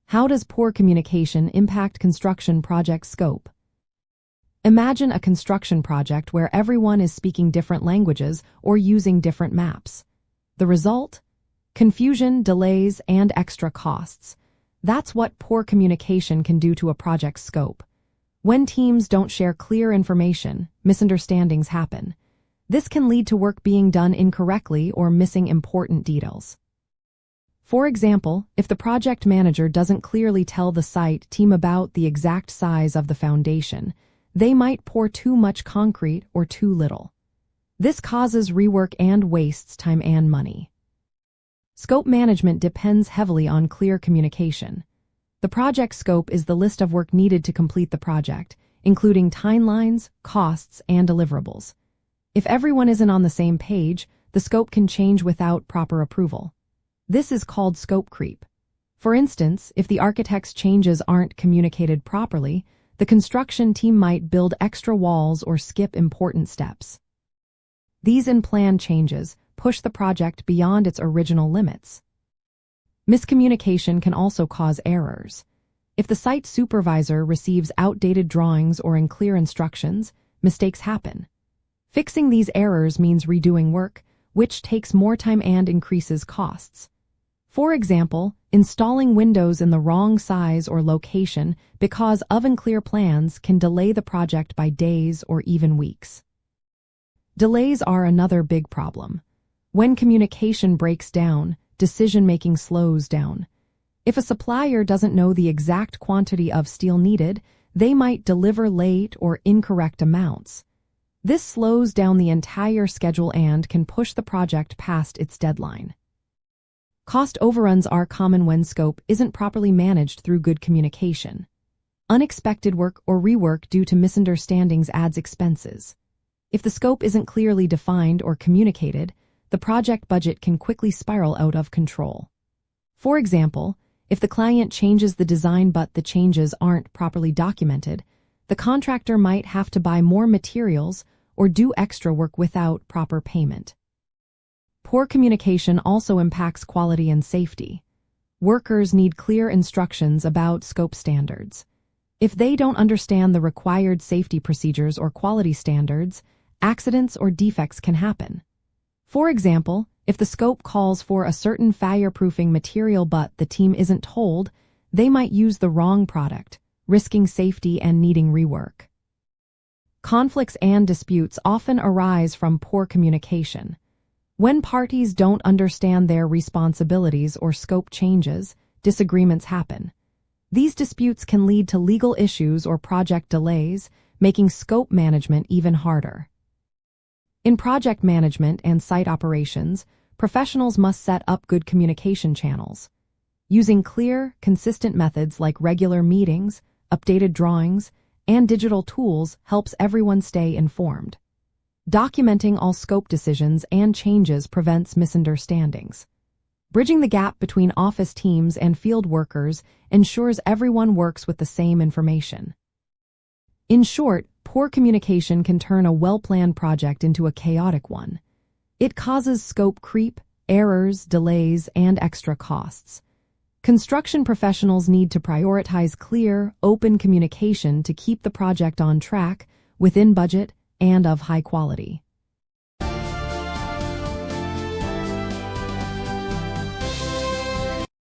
How does poor communication impact construction project scope? Imagine a construction project where everyone is speaking different languages or using different maps. The result? Confusion, delays, and extra costs. That's what poor communication can do to a project's scope. When teams don't share clear information, misunderstandings happen. This can lead to work being done incorrectly or missing important details. For example, if the project manager doesn't clearly tell the site team about the exact size of the foundation, they might pour too much concrete or too little. This causes rework and wastes time and money. Scope management depends heavily on clear communication. The project scope is the list of work needed to complete the project, including timelines, costs, and deliverables. If everyone isn't on the same page, the scope can change without proper approval. This is called scope creep. For instance, if the architect's changes aren't communicated properly, the construction team might build extra walls or skip important steps. These unplanned changes push the project beyond its original limits. Miscommunication can also cause errors. If the site supervisor receives outdated drawings or unclear instructions, mistakes happen. Fixing these errors means redoing work, which takes more time and increases costs. For example, installing windows in the wrong size or location because of unclear plans can delay the project by days or even weeks. Delays are another big problem. When communication breaks down, decision-making slows down. If a supplier doesn't know the exact quantity of steel needed, they might deliver late or incorrect amounts. This slows down the entire schedule and can push the project past its deadline. Cost overruns are common when scope isn't properly managed through good communication. Unexpected work or rework due to misunderstandings adds expenses. If the scope isn't clearly defined or communicated, the project budget can quickly spiral out of control. For example, if the client changes the design but the changes aren't properly documented, the contractor might have to buy more materials or do extra work without proper payment. Poor communication also impacts quality and safety. Workers need clear instructions about scope standards. If they don't understand the required safety procedures or quality standards, accidents or defects can happen. For example, if the scope calls for a certain fireproofing material but the team isn't told, they might use the wrong product, risking safety and needing rework. Conflicts and disputes often arise from poor communication. When parties don't understand their responsibilities or scope changes, disagreements happen. These disputes can lead to legal issues or project delays, making scope management even harder. In project management and site operations, professionals must set up good communication channels. Using clear, consistent methods like regular meetings, updated drawings, and digital tools helps everyone stay informed. Documenting all scope decisions and changes prevents misunderstandings. Bridging the gap between office teams and field workers ensures everyone works with the same information. In short, poor communication can turn a well-planned project into a chaotic one. It causes scope creep, errors, delays, and extra costs. Construction professionals need to prioritize clear, open communication to keep the project on track, within budget, and of high quality.